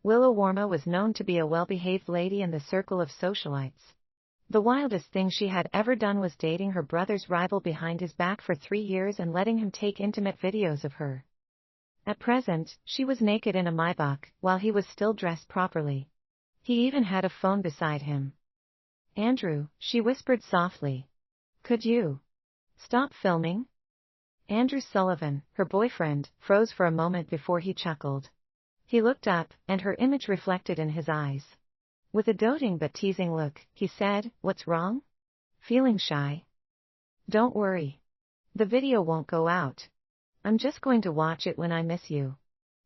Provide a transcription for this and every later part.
Willow Warma was known to be a well-behaved lady in the circle of socialites. The wildest thing she had ever done was dating her brother's rival behind his back for 3 years and letting him take intimate videos of her. At present, she was naked in a Maybach, while he was still dressed properly. He even had a phone beside him. "Andrew," she whispered softly. "Could you stop filming?" Andrew Sullivan, her boyfriend, froze for a moment before he chuckled. He looked up, and her image reflected in his eyes. With a doting but teasing look, he said, "What's wrong? Feeling shy? Don't worry. The video won't go out. I'm just going to watch it when I miss you.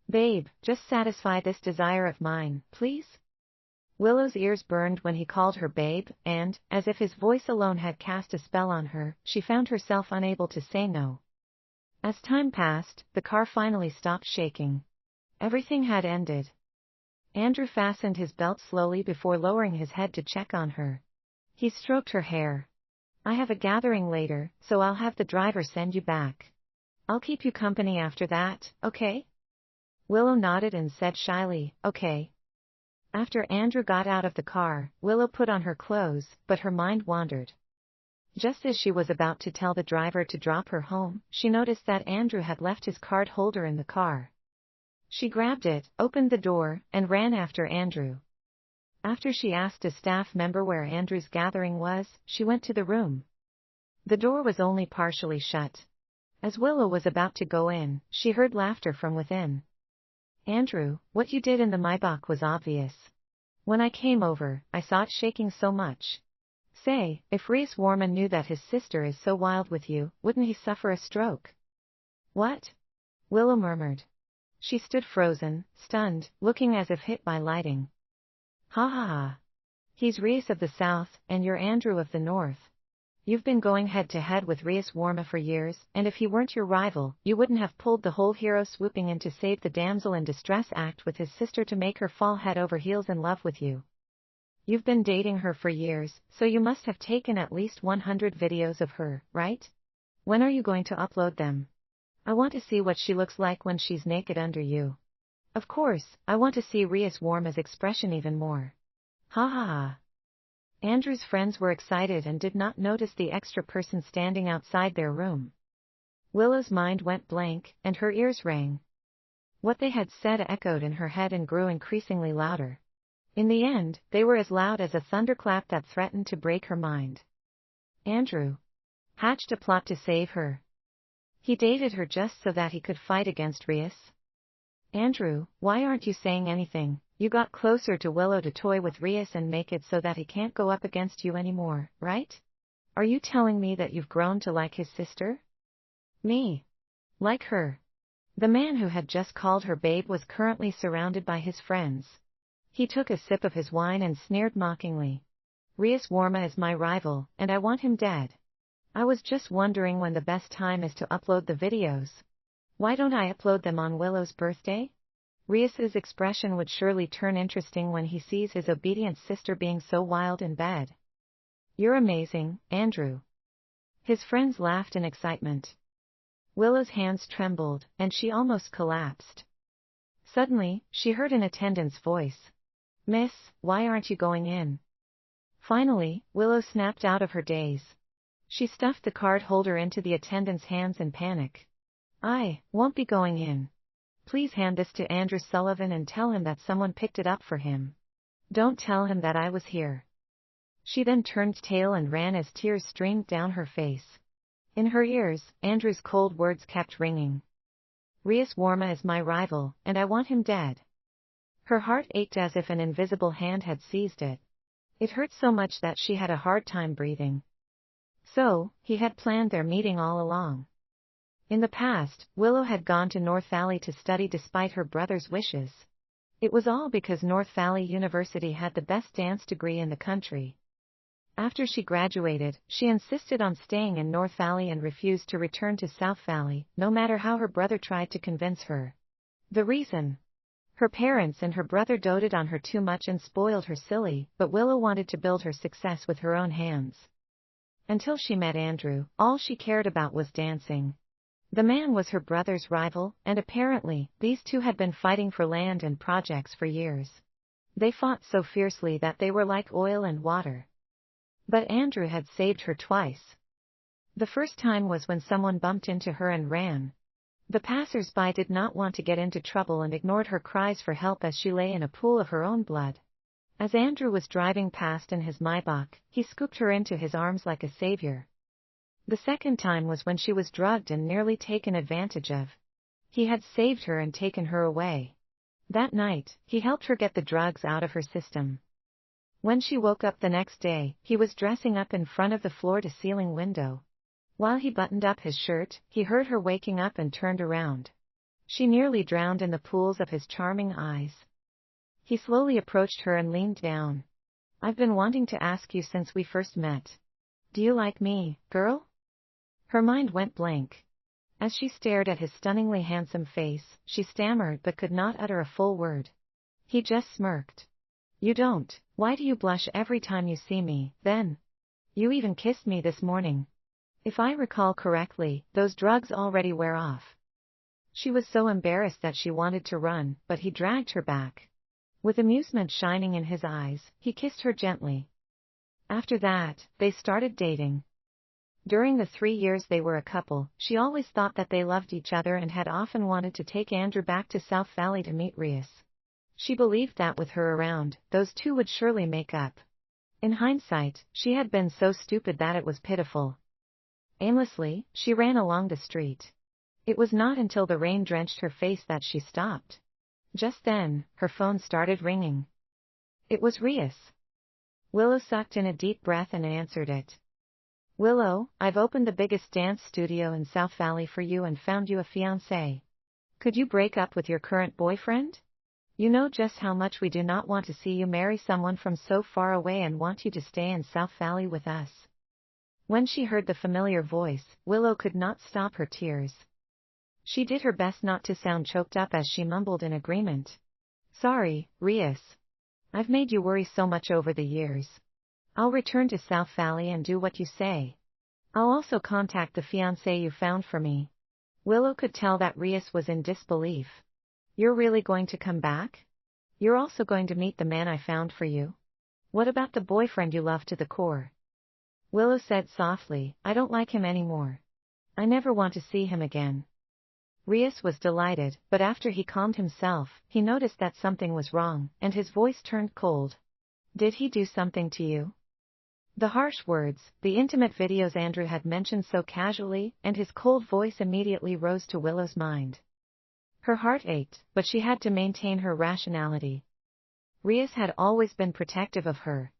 Babe, just satisfy this desire of mine, please?" Willow's ears burned when he called her babe, and, as if his voice alone had cast a spell on her, she found herself unable to say no. As time passed, the car finally stopped shaking. Everything had ended. Andrew fastened his belt slowly before lowering his head to check on her. He stroked her hair. "I have a gathering later, so I'll have the driver send you back. I'll keep you company after that, okay?" Willow nodded and said shyly, "Okay." After Andrew got out of the car, Willow put on her clothes, but her mind wandered. Just as she was about to tell the driver to drop her home, she noticed that Andrew had left his card holder in the car. She grabbed it, opened the door, and ran after Andrew. After she asked a staff member where Andrew's gathering was, she went to the room. The door was only partially shut. As Willow was about to go in, she heard laughter from within. "Andrew, what you did in the Maybach was obvious. When I came over, I saw it shaking so much. Say, if Rias Warma knew that his sister is so wild with you, wouldn't he suffer a stroke?" "What?" Willow murmured. She stood frozen, stunned, looking as if hit by lightning. "Ha ha ha. He's Rias of the South, and you're Andrew of the North. You've been going head-to-head with Rias Warma for years, and if he weren't your rival, you wouldn't have pulled the whole hero swooping in to save the damsel in distress act with his sister to make her fall head over heels in love with you. You've been dating her for years, so you must have taken at least 100 videos of her, right? When are you going to upload them? I want to see what she looks like when she's naked under you. Of course, I want to see Rias Warma's expression even more. Ha ha ha." Andrew's friends were excited and did not notice the extra person standing outside their room. Willow's mind went blank, and her ears rang. What they had said echoed in her head and grew increasingly louder. In the end, they were as loud as a thunderclap that threatened to break her mind. Andrew hatched a plot to save her. He dated her just so that he could fight against Rias. "Andrew, why aren't you saying anything? You got closer to Willow to toy with Rias and make it so that he can't go up against you anymore, right? Are you telling me that you've grown to like his sister?" "Me? Like her?" The man who had just called her babe was currently surrounded by his friends. He took a sip of his wine and sneered mockingly. "Rias Warma is my rival, and I want him dead. I was just wondering when the best time is to upload the videos. Why don't I upload them on Willow's birthday? Rias's expression would surely turn interesting when he sees his obedient sister being so wild in bed." "You're amazing, Andrew." His friends laughed in excitement. Willow's hands trembled, and she almost collapsed. Suddenly, she heard an attendant's voice. "Miss, why aren't you going in?" Finally, Willow snapped out of her daze. She stuffed the card holder into the attendant's hands in panic. "I won't be going in. Please hand this to Andrew Sullivan and tell him that someone picked it up for him. Don't tell him that I was here." She then turned tail and ran as tears streamed down her face. In her ears, Andrew's cold words kept ringing. "Rias Warma is my rival, and I want him dead." Her heart ached as if an invisible hand had seized it. It hurt so much that she had a hard time breathing. So, he had planned their meeting all along. In the past, Willow had gone to North Valley to study despite her brother's wishes. It was all because North Valley University had the best dance degree in the country. After she graduated, she insisted on staying in North Valley and refused to return to South Valley, no matter how her brother tried to convince her. The reason? Her parents and her brother doted on her too much and spoiled her silly, but Willow wanted to build her success with her own hands. Until she met Andrew, all she cared about was dancing. The man was her brother's rival, and apparently, these two had been fighting for land and projects for years. They fought so fiercely that they were like oil and water. But Andrew had saved her twice. The first time was when someone bumped into her and ran. The passers-by did not want to get into trouble and ignored her cries for help as she lay in a pool of her own blood. As Andrew was driving past in his Maybach, he scooped her into his arms like a savior. The second time was when she was drugged and nearly taken advantage of. He had saved her and taken her away. That night, he helped her get the drugs out of her system. When she woke up the next day, he was dressing up in front of the floor-to-ceiling window. While he buttoned up his shirt, he heard her waking up and turned around. She nearly drowned in the pools of his charming eyes. He slowly approached her and leaned down. "I've been wanting to ask you since we first met. Do you like me, girl?" Her mind went blank. As she stared at his stunningly handsome face, she stammered but could not utter a full word. He just smirked. "You don't. Why do you blush every time you see me, then? You even kissed me this morning. If I recall correctly, those drugs already wear off." She was so embarrassed that she wanted to run, but he dragged her back. With amusement shining in his eyes, he kissed her gently. After that, they started dating. During the 3 years they were a couple, she always thought that they loved each other and had often wanted to take Andrew back to South Valley to meet Rias. She believed that with her around, those two would surely make up. In hindsight, she had been so stupid that it was pitiful. Aimlessly, she ran along the street. It was not until the rain drenched her face that she stopped. Just then, her phone started ringing. It was Rias. Willow sucked in a deep breath and answered it. "Willow, I've opened the biggest dance studio in South Valley for you and found you a fiancé. Could you break up with your current boyfriend? You know just how much we do not want to see you marry someone from so far away and want you to stay in South Valley with us." When she heard the familiar voice, Willow could not stop her tears. She did her best not to sound choked up as she mumbled in agreement. "Sorry, Rias. I've made you worry so much over the years. I'll return to South Valley and do what you say. I'll also contact the fiancé you found for me." Willow could tell that Rias was in disbelief. "You're really going to come back? You're also going to meet the man I found for you? What about the boyfriend you love to the core?" Willow said softly, "I don't like him anymore. I never want to see him again." Rias was delighted, but after he calmed himself, he noticed that something was wrong, and his voice turned cold. "Did he do something to you?" The harsh words, the intimate videos Andrew had mentioned so casually, and his cold voice immediately rose to Willow's mind. Her heart ached, but she had to maintain her rationality. Rias had always been protective of her.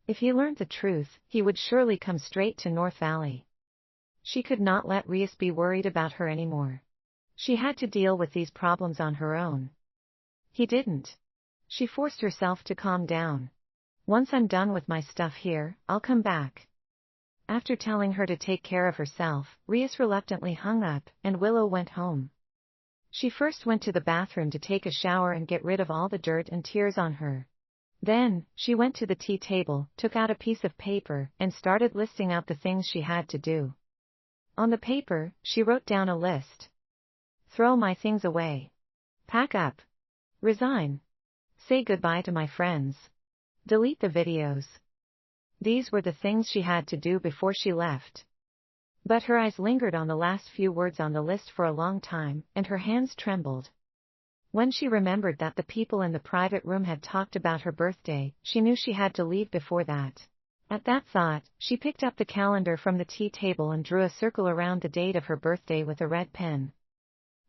If he learned the truth, he would surely come straight to North Valley. She could not let Rias be worried about her anymore. She had to deal with these problems on her own. He didn't. She forced herself to calm down. "Once I'm done with my stuff here, I'll come back." After telling her to take care of herself, Rias reluctantly hung up, and Willow went home. She first went to the bathroom to take a shower and get rid of all the dirt and tears on her. Then, she went to the tea table, took out a piece of paper, and started listing out the things she had to do. On the paper, she wrote down a list. Throw my things away. Pack up. Resign. Say goodbye to my friends. Delete the videos. These were the things she had to do before she left. But her eyes lingered on the last few words on the list for a long time, and her hands trembled. When she remembered that the people in the private room had talked about her birthday, she knew she had to leave before that. At that thought, she picked up the calendar from the tea table and drew a circle around the date of her birthday with a red pen.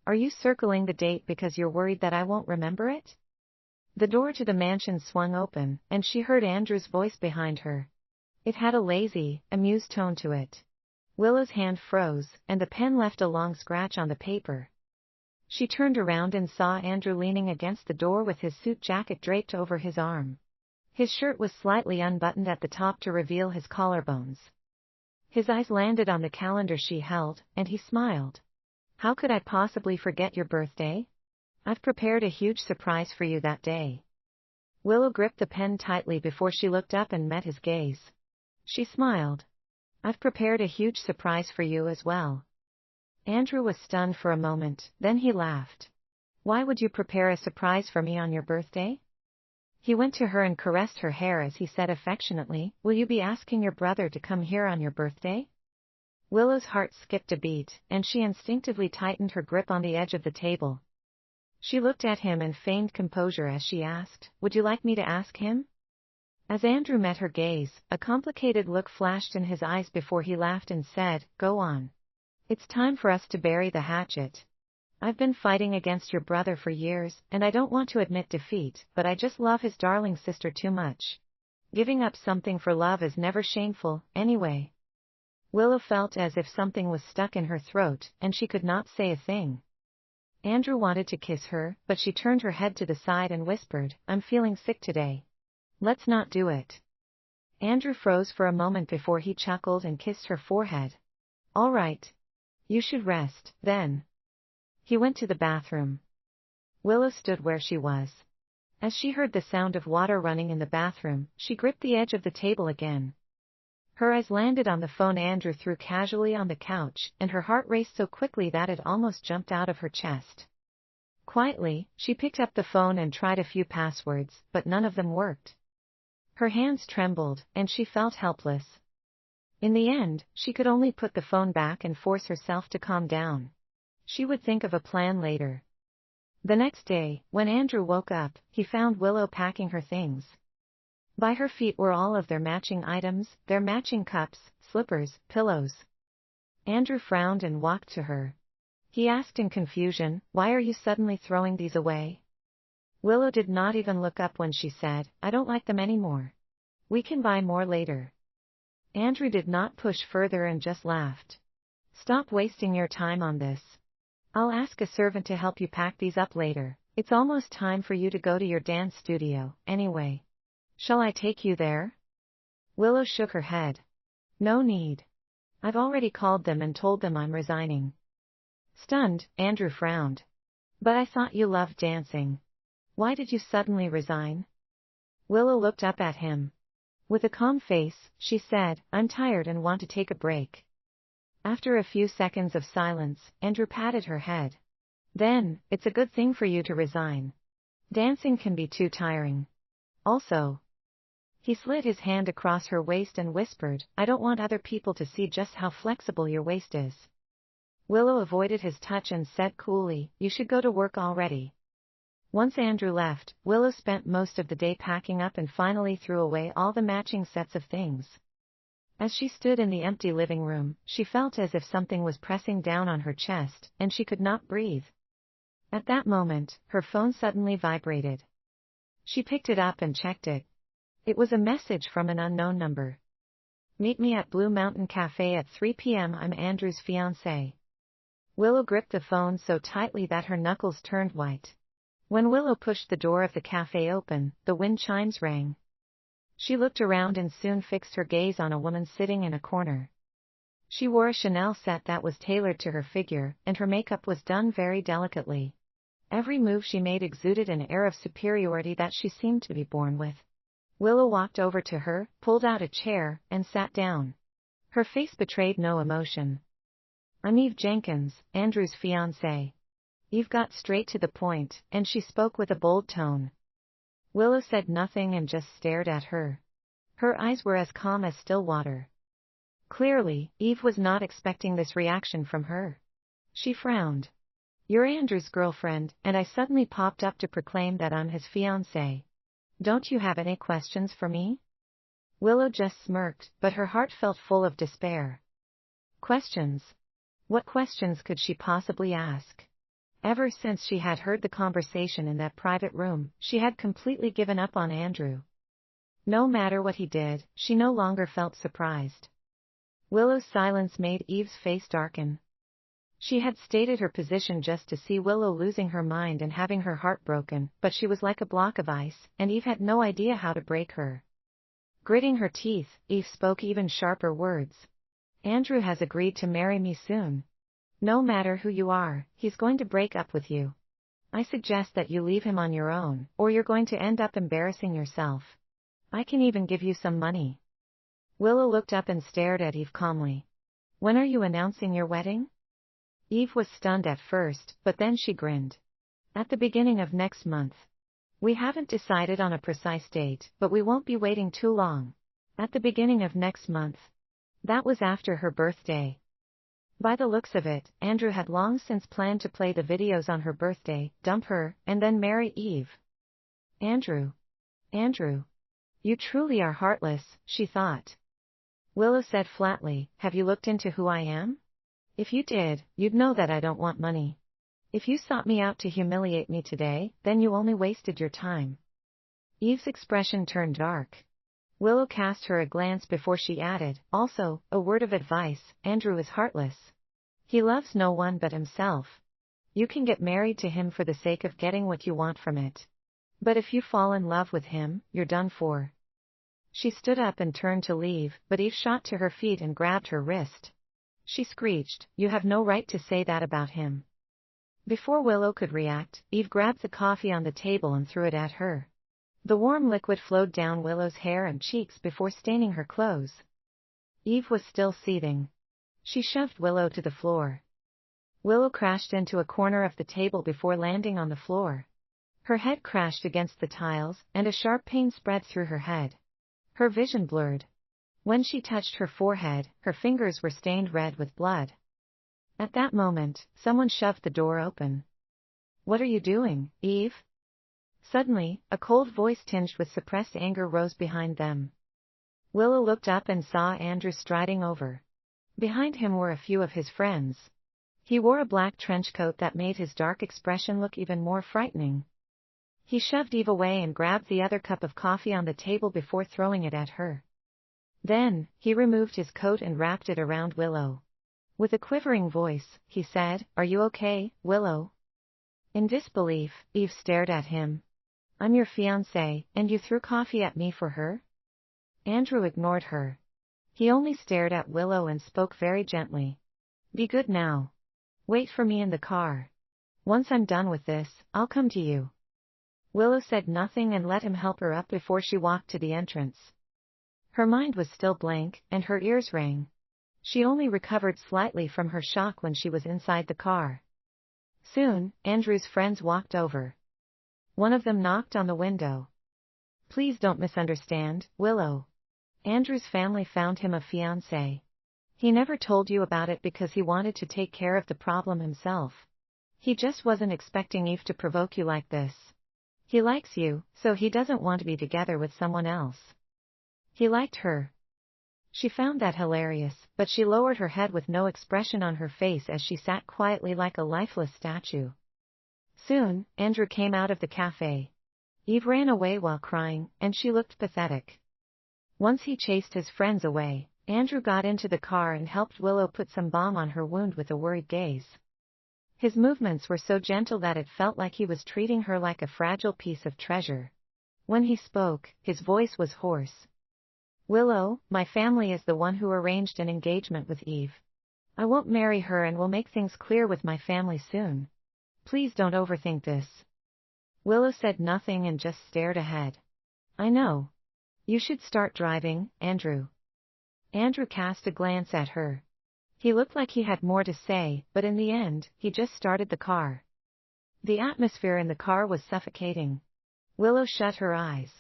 "Are you circling the date because you're worried that I won't remember it?" The door to the mansion swung open, and she heard Andrew's voice behind her. It had a lazy, amused tone to it. Willow's hand froze, and the pen left a long scratch on the paper. She turned around and saw Andrew leaning against the door with his suit jacket draped over his arm. His shirt was slightly unbuttoned at the top to reveal his collarbones. His eyes landed on the calendar she held, and he smiled. "How could I possibly forget your birthday? I've prepared a huge surprise for you that day." Willow gripped the pen tightly before she looked up and met his gaze. She smiled. "I've prepared a huge surprise for you as well." Andrew was stunned for a moment, then he laughed. Why would you prepare a surprise for me on your birthday? He went to her and caressed her hair as he said affectionately, will you be asking your brother to come here on your birthday? Willow's heart skipped a beat, and she instinctively tightened her grip on the edge of the table. She looked at him and feigned composure as she asked, would you like me to ask him? As Andrew met her gaze, a complicated look flashed in his eyes before he laughed and said, go on. It's time for us to bury the hatchet. I've been fighting against your brother for years, and I don't want to admit defeat, but I just love his darling sister too much. Giving up something for love is never shameful, anyway. Willow felt as if something was stuck in her throat, and she could not say a thing. Andrew wanted to kiss her, but she turned her head to the side and whispered, I'm feeling sick today. Let's not do it. Andrew froze for a moment before he chuckled and kissed her forehead. All right. You should rest, then. He went to the bathroom. Willow stood where she was. As she heard the sound of water running in the bathroom, she gripped the edge of the table again. Her eyes landed on the phone Andrew threw casually on the couch, and her heart raced so quickly that it almost jumped out of her chest. Quietly, she picked up the phone and tried a few passwords, but none of them worked. Her hands trembled, and she felt helpless. In the end, she could only put the phone back and force herself to calm down. She would think of a plan later. The next day, when Andrew woke up, he found Willow packing her things. By her feet were all of their matching items, their matching cups, slippers, pillows. Andrew frowned and walked to her. He asked in confusion, why are you suddenly throwing these away? Willow did not even look up when she said, I don't like them anymore. We can buy more later. Andrew did not push further and just laughed. Stop wasting your time on this. I'll ask a servant to help you pack these up later. It's almost time for you to go to your dance studio, anyway. Shall I take you there? Willow shook her head. No need. I've already called them and told them I'm resigning. Stunned, Andrew frowned. But I thought you loved dancing. Why did you suddenly resign? Willow looked up at him. With a calm face, she said, I'm tired and want to take a break. After a few seconds of silence, Andrew patted her head. Then, it's a good thing for you to resign. Dancing can be too tiring. Also, he slid his hand across her waist and whispered, I don't want other people to see just how flexible your waist is. Willow avoided his touch and said coolly, you should go to work already. Once Andrew left, Willow spent most of the day packing up and finally threw away all the matching sets of things. As she stood in the empty living room, she felt as if something was pressing down on her chest, and she could not breathe. At that moment, her phone suddenly vibrated. She picked it up and checked it. It was a message from an unknown number. Meet me at Blue Mountain Cafe at 3 p.m. I'm Andrew's fiancé. Willow gripped the phone so tightly that her knuckles turned white. When Willow pushed the door of the cafe open, the wind chimes rang. She looked around and soon fixed her gaze on a woman sitting in a corner. She wore a Chanel set that was tailored to her figure, and her makeup was done very delicately. Every move she made exuded an air of superiority that she seemed to be born with. Willow walked over to her, pulled out a chair, and sat down. Her face betrayed no emotion. I'm Eve Jenkins, Andrew's fiancée. Eve got straight to the point, and she spoke with a bold tone. Willow said nothing and just stared at her. Her eyes were as calm as still water. Clearly, Eve was not expecting this reaction from her. She frowned. You're Andrew's girlfriend, and I suddenly popped up to proclaim that I'm his fiancée. Don't you have any questions for me? Willow just smirked, but her heart felt full of despair. Questions? What questions could she possibly ask? Ever since she had heard the conversation in that private room, she had completely given up on Andrew. No matter what he did, she no longer felt surprised. Willow's silence made Eve's face darken. She had stated her position just to see Willow losing her mind and having her heart broken, but she was like a block of ice, and Eve had no idea how to break her. Gritting her teeth, Eve spoke even sharper words. Andrew has agreed to marry me soon. No matter who you are, he's going to break up with you. I suggest that you leave him on your own, or you're going to end up embarrassing yourself. I can even give you some money. Willow looked up and stared at Eve calmly. When are you announcing your wedding? Eve was stunned at first, but then she grinned. At the beginning of next month. We haven't decided on a precise date, but we won't be waiting too long. At the beginning of next month. That was after her birthday. By the looks of it, Andrew had long since planned to play the videos on her birthday, dump her, and then marry Eve. Andrew. You truly are heartless, she thought. Willow said flatly, have you looked into who I am? If you did, you'd know that I don't want money. If you sought me out to humiliate me today, then you only wasted your time. Eve's expression turned dark. Willow cast her a glance before she added, also, a word of advice, Andrew is heartless. He loves no one but himself. You can get married to him for the sake of getting what you want from it. But if you fall in love with him, you're done for. She stood up and turned to leave, but Eve shot to her feet and grabbed her wrist. She screeched, you have no right to say that about him. Before Willow could react, Eve grabbed the coffee on the table and threw it at her. The warm liquid flowed down Willow's hair and cheeks before staining her clothes. Eve was still seething. She shoved Willow to the floor. Willow crashed into a corner of the table before landing on the floor. Her head crashed against the tiles, and a sharp pain spread through her head. Her vision blurred. When she touched her forehead, her fingers were stained red with blood. At that moment, someone shoved the door open. What are you doing, Eve? Suddenly, a cold voice tinged with suppressed anger rose behind them. Willow looked up and saw Andrew striding over. Behind him were a few of his friends. He wore a black trench coat that made his dark expression look even more frightening. He shoved Eve away and grabbed the other cup of coffee on the table before throwing it at her. Then, he removed his coat and wrapped it around Willow. With a quivering voice, he said, are you okay, Willow? In disbelief, Eve stared at him. I'm your fiancé, and you threw coffee at me for her? Andrew ignored her. He only stared at Willow and spoke very gently. Be good now. Wait for me in the car. Once I'm done with this, I'll come to you. Willow said nothing and let him help her up before she walked to the entrance. Her mind was still blank, and her ears rang. She only recovered slightly from her shock when she was inside the car. Soon, Andrew's friends walked over. One of them knocked on the window. Please don't misunderstand, Willow. Andrew's family found him a fiancé. He never told you about it because he wanted to take care of the problem himself. He just wasn't expecting Eve to provoke you like this. He likes you, so he doesn't want to be together with someone else. He liked her. She found that hilarious, but she lowered her head with no expression on her face as she sat quietly like a lifeless statue. Soon, Andrew came out of the cafe. Eve ran away while crying, and she looked pathetic. Once he chased his friends away, Andrew got into the car and helped Willow put some balm on her wound with a worried gaze. His movements were so gentle that it felt like he was treating her like a fragile piece of treasure. When he spoke, his voice was hoarse. Willow, my family is the one who arranged an engagement with Eve. I won't marry her and will make things clear with my family soon. Please don't overthink this. Willow said nothing and just stared ahead. I know. You should start driving, Andrew. Andrew cast a glance at her. He looked like he had more to say, but in the end, he just started the car. The atmosphere in the car was suffocating. Willow shut her eyes.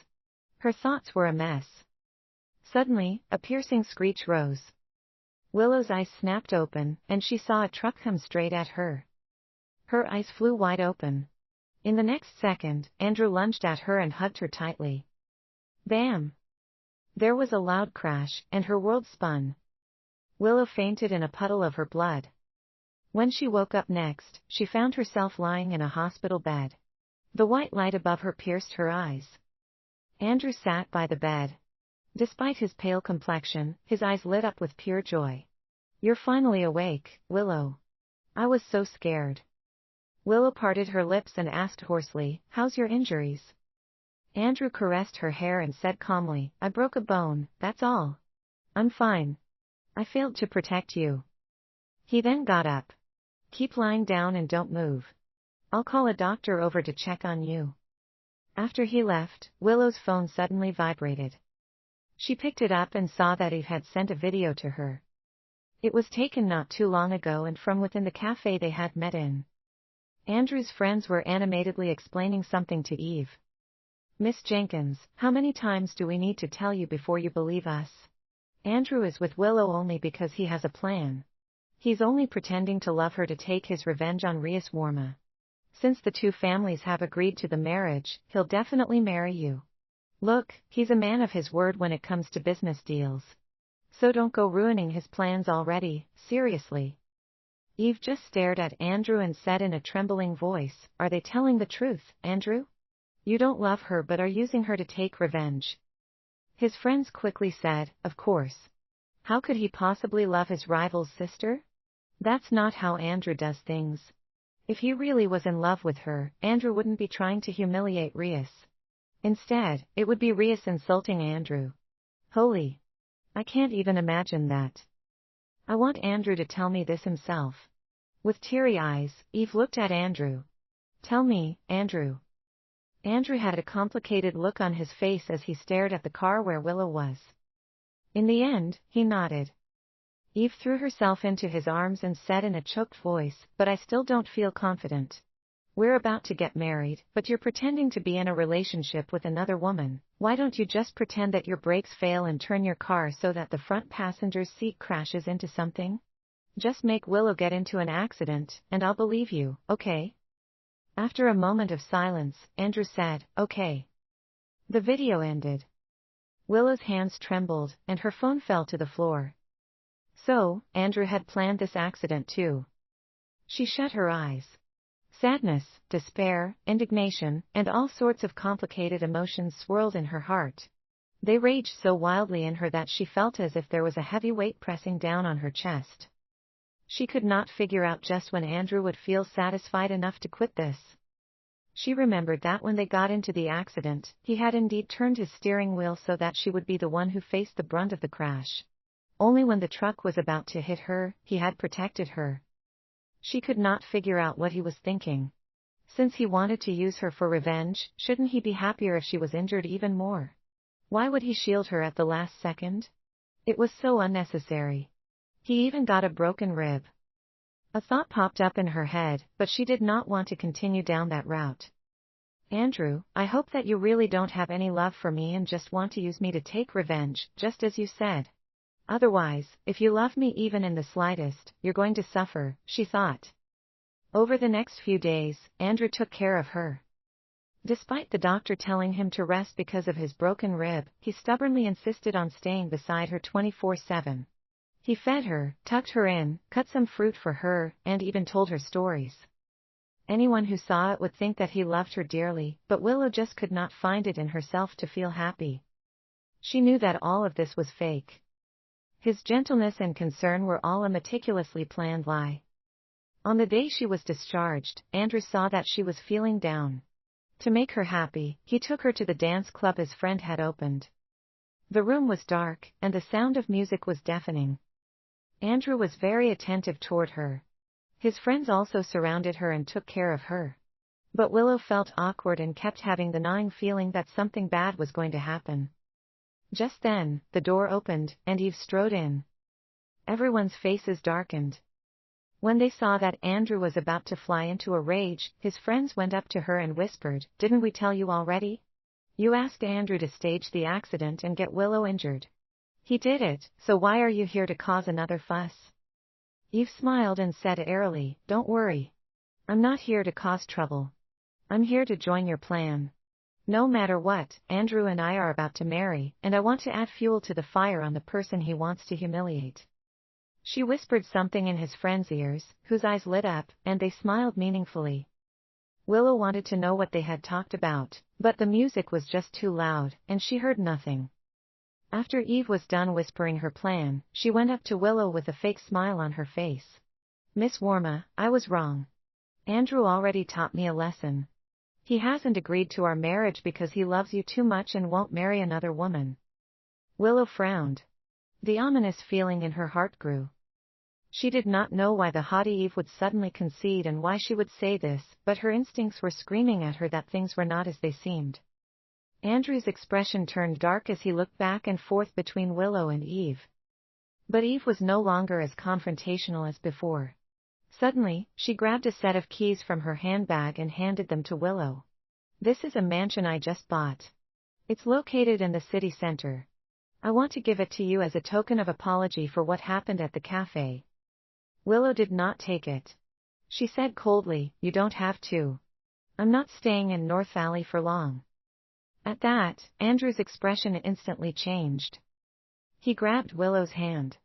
Her thoughts were a mess. Suddenly, a piercing screech rose. Willow's eyes snapped open, and she saw a truck come straight at her. Her eyes flew wide open. In the next second, Andrew lunged at her and hugged her tightly. Bam! There was a loud crash, and her world spun. Willow fainted in a puddle of her blood. When she woke up next, she found herself lying in a hospital bed. The white light above her pierced her eyes. Andrew sat by the bed. Despite his pale complexion, his eyes lit up with pure joy. You're finally awake, Willow. I was so scared. Willow parted her lips and asked hoarsely, how's your injuries? Andrew caressed her hair and said calmly, I broke a bone, that's all. I'm fine. I failed to protect you. He then got up. Keep lying down and don't move. I'll call a doctor over to check on you. After he left, Willow's phone suddenly vibrated. She picked it up and saw that Eve had sent a video to her. It was taken not too long ago and from within the cafe they had met in. Andrew's friends were animatedly explaining something to Eve. "Miss Jenkins, how many times do we need to tell you before you believe us? Andrew is with Willow only because he has a plan. He's only pretending to love her to take his revenge on Rias Warma. Since the two families have agreed to the marriage, he'll definitely marry you. Look, he's a man of his word when it comes to business deals. So don't go ruining his plans already, seriously." Eve just stared at Andrew and said in a trembling voice, "Are they telling the truth, Andrew? You don't love her but are using her to take revenge." His friends quickly said, "Of course. How could he possibly love his rival's sister? That's not how Andrew does things. If he really was in love with her, Andrew wouldn't be trying to humiliate Rias. Instead, it would be Rias insulting Andrew. Holy. I can't even imagine that. I want Andrew to tell me this himself." With teary eyes, Eve looked at Andrew. "Tell me, Andrew." Andrew had a complicated look on his face as he stared at the car where Willow was. In the end, he nodded. Eve threw herself into his arms and said in a choked voice, "But I still don't feel confident. We're about to get married, but you're pretending to be in a relationship with another woman. Why don't you just pretend that your brakes fail and turn your car so that the front passenger's seat crashes into something? Just make Willow get into an accident, and I'll believe you, okay?" After a moment of silence, Andrew said, "Okay." The video ended. Willow's hands trembled, and her phone fell to the floor. So, Andrew had planned this accident too. She shut her eyes. Sadness, despair, indignation, and all sorts of complicated emotions swirled in her heart. They raged so wildly in her that she felt as if there was a heavy weight pressing down on her chest. She could not figure out just when Andrew would feel satisfied enough to quit this. She remembered that when they got into the accident, he had indeed turned his steering wheel so that she would be the one who faced the brunt of the crash. Only when the truck was about to hit her, he had protected her. She could not figure out what he was thinking. Since he wanted to use her for revenge, shouldn't he be happier if she was injured even more? Why would he shield her at the last second? It was so unnecessary. He even got a broken rib. A thought popped up in her head, but she did not want to continue down that route. "Andrew, I hope that you really don't have any love for me and just want to use me to take revenge, just as you said. Otherwise, if you love me even in the slightest, you're going to suffer," she thought. Over the next few days, Andrew took care of her. Despite the doctor telling him to rest because of his broken rib, he stubbornly insisted on staying beside her 24/7. He fed her, tucked her in, cut some fruit for her, and even told her stories. Anyone who saw it would think that he loved her dearly, but Willow just could not find it in herself to feel happy. She knew that all of this was fake. His gentleness and concern were all a meticulously planned lie. On the day she was discharged, Andrew saw that she was feeling down. To make her happy, he took her to the dance club his friend had opened. The room was dark, and the sound of music was deafening. Andrew was very attentive toward her. His friends also surrounded her and took care of her. But Willow felt awkward and kept having the gnawing feeling that something bad was going to happen. Just then, the door opened, and Eve strode in. Everyone's faces darkened. When they saw that Andrew was about to fly into a rage, his friends went up to her and whispered, "Didn't we tell you already? You asked Andrew to stage the accident and get Willow injured. He did it, so why are you here to cause another fuss?" Eve smiled and said airily, "Don't worry. I'm not here to cause trouble. I'm here to join your plan. No matter what, Andrew and I are about to marry, and I want to add fuel to the fire on the person he wants to humiliate." She whispered something in his friends' ears, whose eyes lit up, and they smiled meaningfully. Willow wanted to know what they had talked about, but the music was just too loud, and she heard nothing. After Eve was done whispering her plan, she went up to Willow with a fake smile on her face. "Miss Warma, I was wrong. Andrew already taught me a lesson. He hasn't agreed to our marriage because he loves you too much and won't marry another woman." Willow frowned. The ominous feeling in her heart grew. She did not know why the haughty Eve would suddenly concede and why she would say this, but her instincts were screaming at her that things were not as they seemed. Andrew's expression turned dark as he looked back and forth between Willow and Eve. But Eve was no longer as confrontational as before. Suddenly, she grabbed a set of keys from her handbag and handed them to Willow. "This is a mansion I just bought. It's located in the city center. I want to give it to you as a token of apology for what happened at the cafe." Willow did not take it. She said coldly, "You don't have to. I'm not staying in North Valley for long." At that, Andrew's expression instantly changed. He grabbed Willow's hand.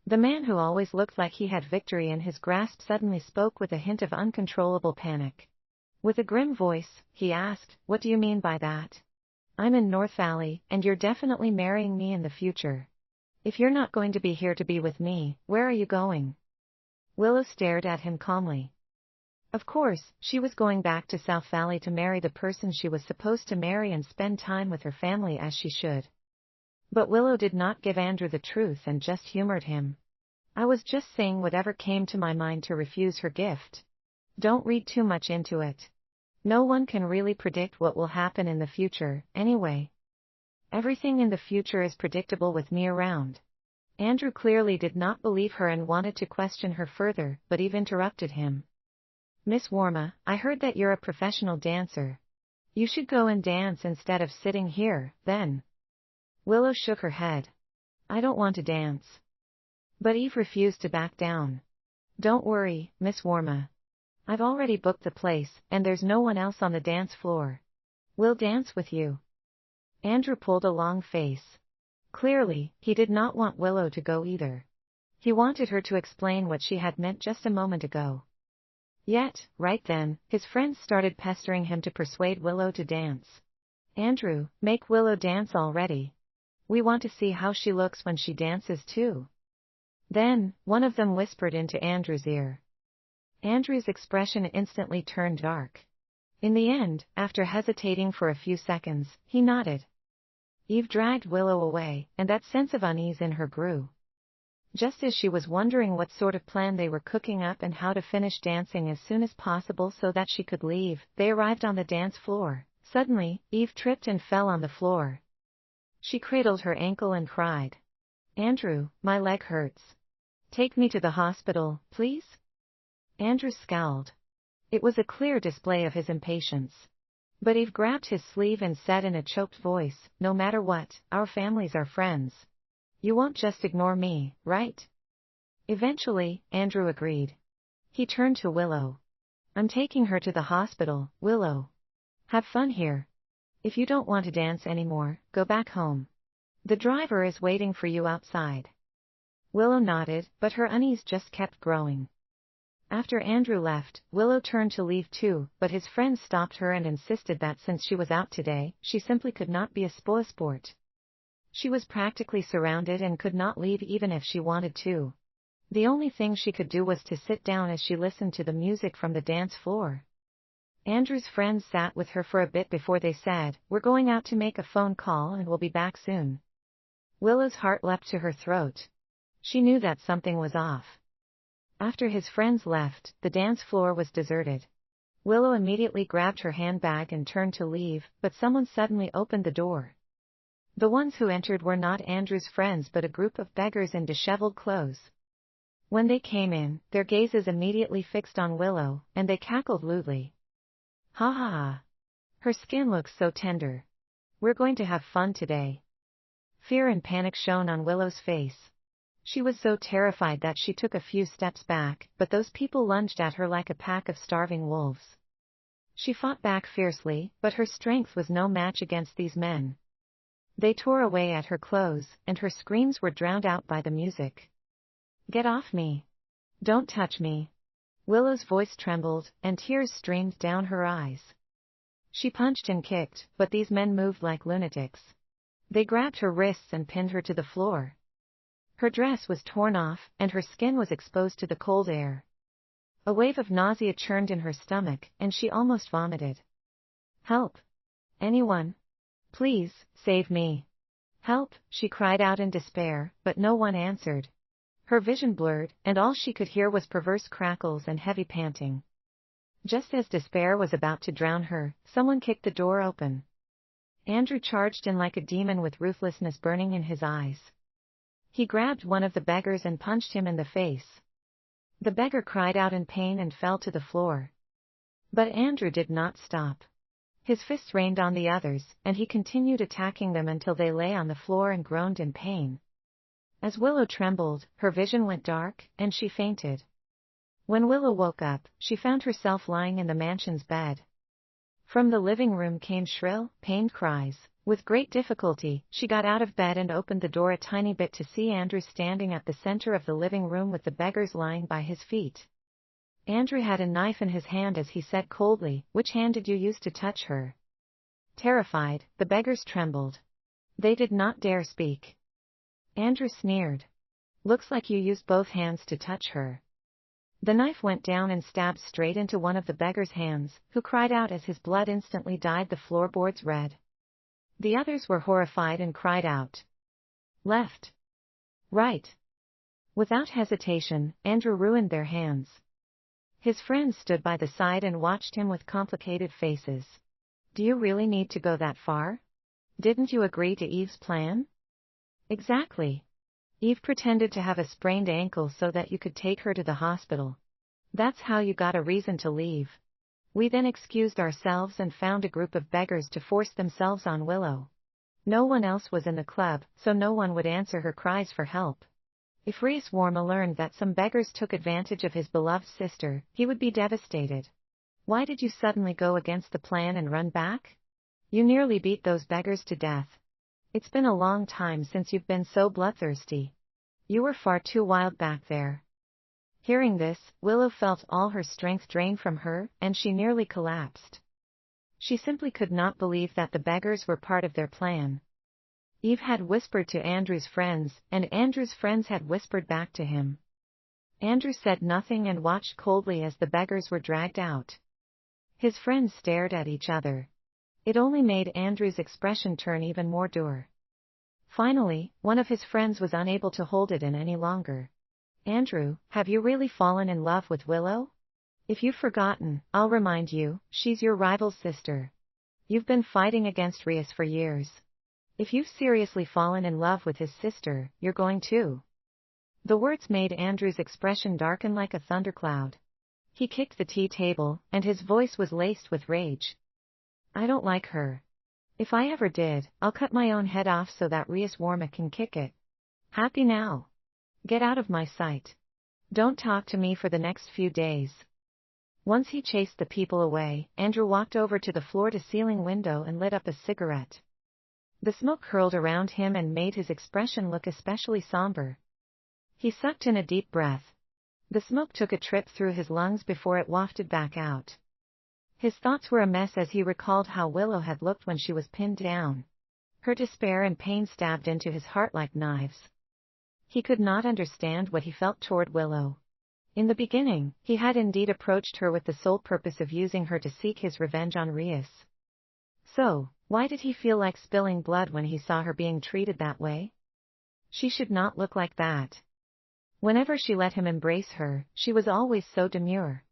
The man who always looked like he had victory in his grasp suddenly spoke with a hint of uncontrollable panic. With a grim voice, he asked, "What do you mean by that? I'm in North Valley, and you're definitely marrying me in the future. If you're not going to be here to be with me, where are you going?" Willow stared at him calmly. Of course, she was going back to South Valley to marry the person she was supposed to marry and spend time with her family as she should. But Willow did not give Andrew the truth and just humored him. "I was just saying whatever came to my mind to refuse her gift. Don't read too much into it. No one can really predict what will happen in the future, anyway. Everything in the future is predictable with me around." Andrew clearly did not believe her and wanted to question her further, but Eve interrupted him. "Miss Warma, I heard that you're a professional dancer. You should go and dance instead of sitting here, then." Willow shook her head. "I don't want to dance." But Eve refused to back down. "Don't worry, Miss Warma. I've already booked the place, and there's no one else on the dance floor. We'll dance with you." Andrew pulled a long face. Clearly, he did not want Willow to go either. He wanted her to explain what she had meant just a moment ago. Yet, right then, his friends started pestering him to persuade Willow to dance. "Andrew, make Willow dance already. We want to see how she looks when she dances too." Then, one of them whispered into Andrew's ear. Andrew's expression instantly turned dark. In the end, after hesitating for a few seconds, he nodded. Eve dragged Willow away, and that sense of unease in her grew. Just as she was wondering what sort of plan they were cooking up and how to finish dancing as soon as possible so that she could leave, they arrived on the dance floor. Suddenly, Eve tripped and fell on the floor. She cradled her ankle and cried, "Andrew, my leg hurts. Take me to the hospital, please?" Andrew scowled. It was a clear display of his impatience. But Eve grabbed his sleeve and said in a choked voice, "No matter what, our families are friends. You won't just ignore me, right?" Eventually, Andrew agreed. He turned to Willow. "I'm taking her to the hospital, Willow. Have fun here. If you don't want to dance anymore, go back home. The driver is waiting for you outside." Willow nodded, but her unease just kept growing. After Andrew left, Willow turned to leave too, but his friends stopped her and insisted that since she was out today, she simply could not be a sport. She was practically surrounded and could not leave even if she wanted to. The only thing she could do was to sit down as she listened to the music from the dance floor. Andrew's friends sat with her for a bit before they said, "We're going out to make a phone call and we'll be back soon." Willow's heart leapt to her throat. She knew that something was off. After his friends left, the dance floor was deserted. Willow immediately grabbed her handbag and turned to leave, but someone suddenly opened the door. The ones who entered were not Andrew's friends but a group of beggars in disheveled clothes. When they came in, their gazes immediately fixed on Willow, and they cackled lewdly. "Ha ha ha. Her skin looks so tender. We're going to have fun today." Fear and panic shone on Willow's face. She was so terrified that she took a few steps back, but those people lunged at her like a pack of starving wolves. She fought back fiercely, but her strength was no match against these men. They tore away at her clothes, and her screams were drowned out by the music. "Get off me. Don't touch me." Willow's voice trembled, and tears streamed down her eyes. She punched and kicked, but these men moved like lunatics. They grabbed her wrists and pinned her to the floor. Her dress was torn off, and her skin was exposed to the cold air. A wave of nausea churned in her stomach, and she almost vomited. "Help! Anyone! Please, save me! Help!" she cried out in despair, but no one answered. Her vision blurred, and all she could hear was perverse crackles and heavy panting. Just as despair was about to drown her, someone kicked the door open. Andrew charged in like a demon with ruthlessness burning in his eyes. He grabbed one of the beggars and punched him in the face. The beggar cried out in pain and fell to the floor. But Andrew did not stop. His fists rained on the others, and he continued attacking them until they lay on the floor and groaned in pain. As Willow trembled, her vision went dark, and she fainted. When Willow woke up, she found herself lying in the mansion's bed. From the living room came shrill, pained cries. With great difficulty, she got out of bed and opened the door a tiny bit to see Andrew standing at the center of the living room with the beggars lying by his feet. Andrew had a knife in his hand as he said coldly, "Which hand did you use to touch her?" Terrified, the beggars trembled. They did not dare speak. Andrew sneered. "Looks like you used both hands to touch her." The knife went down and stabbed straight into one of the beggar's hands, who cried out as his blood instantly dyed the floorboards red. The others were horrified and cried out, "Left! Right!" Without hesitation, Andrew ruined their hands. His friends stood by the side and watched him with complicated faces. "Do you really need to go that far? Didn't you agree to Eve's plan?" "Exactly. Eve pretended to have a sprained ankle so that you could take her to the hospital. That's how you got a reason to leave. We then excused ourselves and found a group of beggars to force themselves on Willow. No one else was in the club, so no one would answer her cries for help. If Rias Warma learned that some beggars took advantage of his beloved sister, he would be devastated. Why did you suddenly go against the plan and run back? You nearly beat those beggars to death. It's been a long time since you've been so bloodthirsty. You were far too wild back there." Hearing this, Willow felt all her strength drain from her, and she nearly collapsed. She simply could not believe that the beggars were part of their plan. Eve had whispered to Andrew's friends, and Andrew's friends had whispered back to him. Andrew said nothing and watched coldly as the beggars were dragged out. His friends stared at each other. It only made Andrew's expression turn even more dour. Finally, one of his friends was unable to hold it in any longer. "Andrew, have you really fallen in love with Willow? If you've forgotten, I'll remind you, she's your rival's sister. You've been fighting against Rias for years. If you've seriously fallen in love with his sister, you're going to." The words made Andrew's expression darken like a thundercloud. He kicked the tea table, and his voice was laced with rage. "I don't like her. If I ever did, I'll cut my own head off so that Rias Warma can kick it. Happy now? Get out of my sight. Don't talk to me for the next few days." Once he chased the people away, Andrew walked over to the floor-to-ceiling window and lit up a cigarette. The smoke curled around him and made his expression look especially somber. He sucked in a deep breath. The smoke took a trip through his lungs before it wafted back out. His thoughts were a mess as he recalled how Willow had looked when she was pinned down. Her despair and pain stabbed into his heart like knives. He could not understand what he felt toward Willow. In the beginning, he had indeed approached her with the sole purpose of using her to seek his revenge on Rias. So, why did he feel like spilling blood when he saw her being treated that way? She should not look like that. Whenever she let him embrace her, she was always so demure.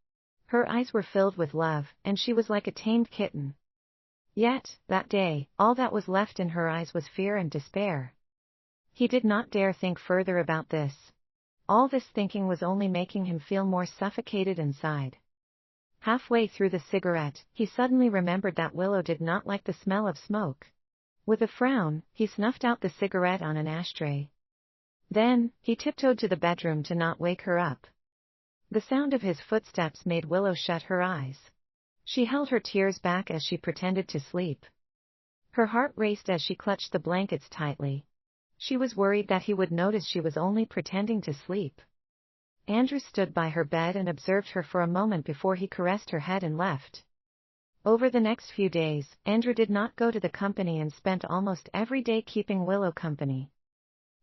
Her eyes were filled with love, and she was like a tamed kitten. Yet, that day, all that was left in her eyes was fear and despair. He did not dare think further about this. All this thinking was only making him feel more suffocated inside. Halfway through the cigarette, he suddenly remembered that Willow did not like the smell of smoke. With a frown, he snuffed out the cigarette on an ashtray. Then, he tiptoed to the bedroom to not wake her up. The sound of his footsteps made Willow shut her eyes. She held her tears back as she pretended to sleep. Her heart raced as she clutched the blankets tightly. She was worried that he would notice she was only pretending to sleep. Andrew stood by her bed and observed her for a moment before he caressed her head and left. Over the next few days, Andrew did not go to the company and spent almost every day keeping Willow company.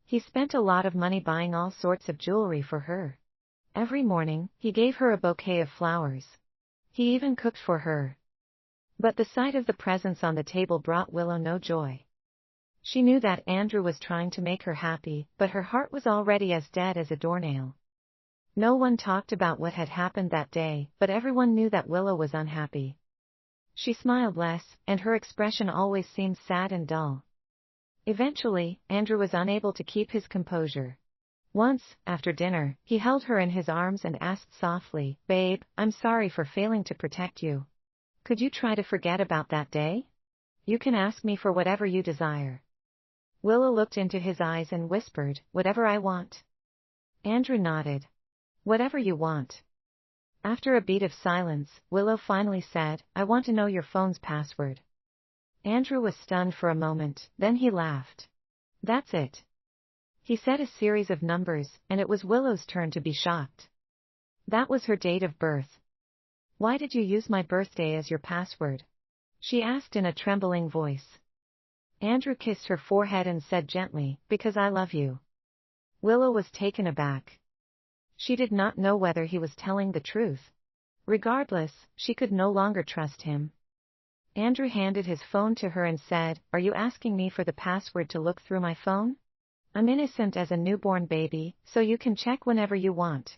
He spent a lot of money buying all sorts of jewelry for her. Every morning, he gave her a bouquet of flowers. He even cooked for her. But the sight of the presents on the table brought Willow no joy. She knew that Andrew was trying to make her happy, but her heart was already as dead as a doornail. No one talked about what had happened that day, but everyone knew that Willow was unhappy. She smiled less, and her expression always seemed sad and dull. Eventually, Andrew was unable to keep his composure. Once, after dinner, he held her in his arms and asked softly, "Babe, I'm sorry for failing to protect you. Could you try to forget about that day? You can ask me for whatever you desire." Willow looked into his eyes and whispered, "Whatever I want." Andrew nodded. "Whatever you want." After a beat of silence, Willow finally said, "I want to know your phone's password." Andrew was stunned for a moment, then he laughed. "That's it." He said a series of numbers, and it was Willow's turn to be shocked. That was her date of birth. "Why did you use my birthday as your password?" she asked in a trembling voice. Andrew kissed her forehead and said gently, "Because I love you." Willow was taken aback. She did not know whether he was telling the truth. Regardless, she could no longer trust him. Andrew handed his phone to her and said, "Are you asking me for the password to look through my phone? I'm innocent as a newborn baby, so you can check whenever you want."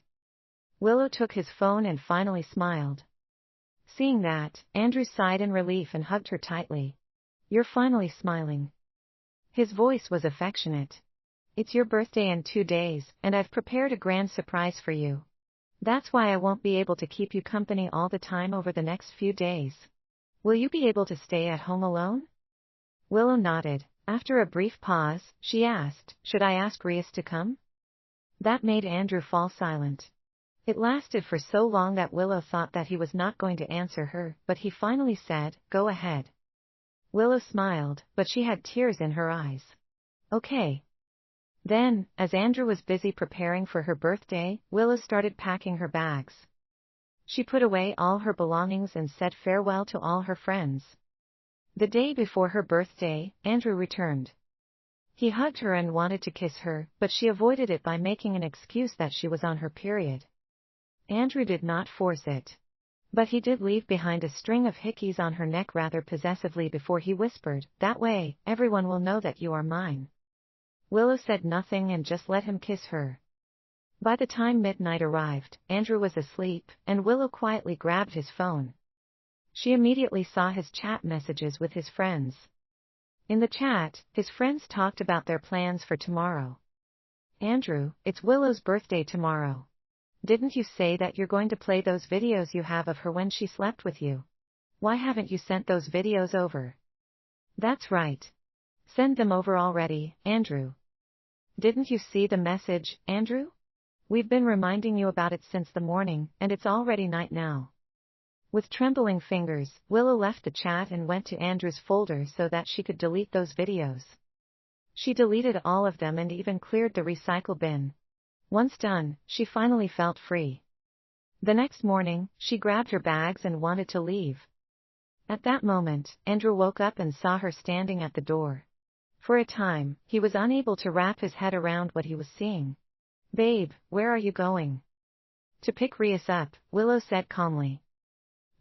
Willow took his phone and finally smiled. Seeing that, Andrew sighed in relief and hugged her tightly. "You're finally smiling." His voice was affectionate. "It's your birthday in 2 days, and I've prepared a grand surprise for you. That's why I won't be able to keep you company all the time over the next few days. Will you be able to stay at home alone?" Willow nodded. After a brief pause, she asked, "Should I ask Rias to come?" That made Andrew fall silent. It lasted for so long that Willow thought that he was not going to answer her, but he finally said, "Go ahead." Willow smiled, but she had tears in her eyes. "Okay." Then, as Andrew was busy preparing for her birthday, Willow started packing her bags. She put away all her belongings and said farewell to all her friends. The day before her birthday, Andrew returned. He hugged her and wanted to kiss her, but she avoided it by making an excuse that she was on her period. Andrew did not force it. But he did leave behind a string of hickeys on her neck rather possessively before he whispered, "That way, everyone will know that you are mine." Willow said nothing and just let him kiss her. By the time midnight arrived, Andrew was asleep, and Willow quietly grabbed his phone. She immediately saw his chat messages with his friends. In the chat, his friends talked about their plans for tomorrow. "Andrew, it's Willow's birthday tomorrow. Didn't you say that you're going to play those videos you have of her when she slept with you? Why haven't you sent those videos over?" "That's right. Send them over already, Andrew." "Didn't you see the message, Andrew? We've been reminding you about it since the morning, and it's already night now." With trembling fingers, Willow left the chat and went to Andrew's folder so that she could delete those videos. She deleted all of them and even cleared the recycle bin. Once done, she finally felt free. The next morning, she grabbed her bags and wanted to leave. At that moment, Andrew woke up and saw her standing at the door. For a time, he was unable to wrap his head around what he was seeing. "Babe, where are you going?" "To pick Rias up," Willow said calmly.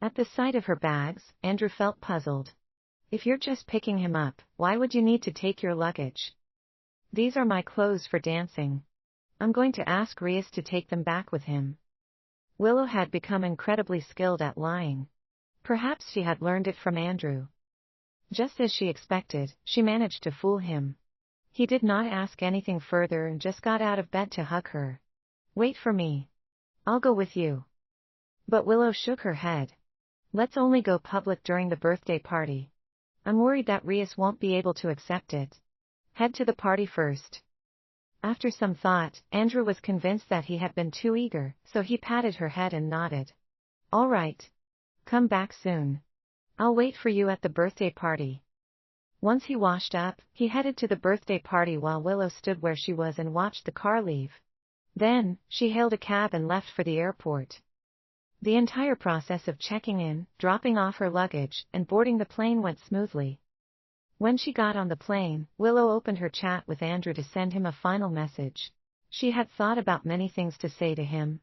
At the sight of her bags, Andrew felt puzzled. "If you're just picking him up, why would you need to take your luggage?" "These are my clothes for dancing. I'm going to ask Rias to take them back with him." Willow had become incredibly skilled at lying. Perhaps she had learned it from Andrew. Just as she expected, she managed to fool him. He did not ask anything further and just got out of bed to hug her. "Wait for me. I'll go with you." But Willow shook her head. "Let's only go public during the birthday party. I'm worried that Rias won't be able to accept it. Head to the party first." After some thought, Andrew was convinced that he had been too eager, so he patted her head and nodded. "All right. Come back soon. I'll wait for you at the birthday party." Once he washed up, he headed to the birthday party while Willow stood where she was and watched the car leave. Then, she hailed a cab and left for the airport. The entire process of checking in, dropping off her luggage, and boarding the plane went smoothly. When she got on the plane, Willow opened her chat with Andrew to send him a final message. She had thought about many things to say to him.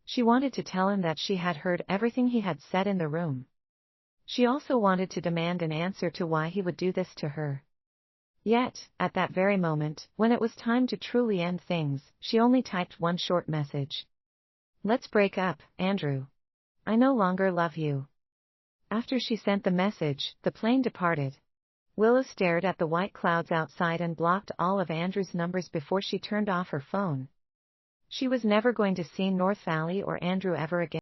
She wanted to tell him that she had heard everything he had said in the room. She also wanted to demand an answer to why he would do this to her. Yet, at that very moment, when it was time to truly end things, she only typed one short message. "Let's break up, Andrew. I no longer love you." After she sent the message, the plane departed. Willow stared at the white clouds outside and blocked all of Andrew's numbers before she turned off her phone. She was never going to see North Valley or Andrew ever again.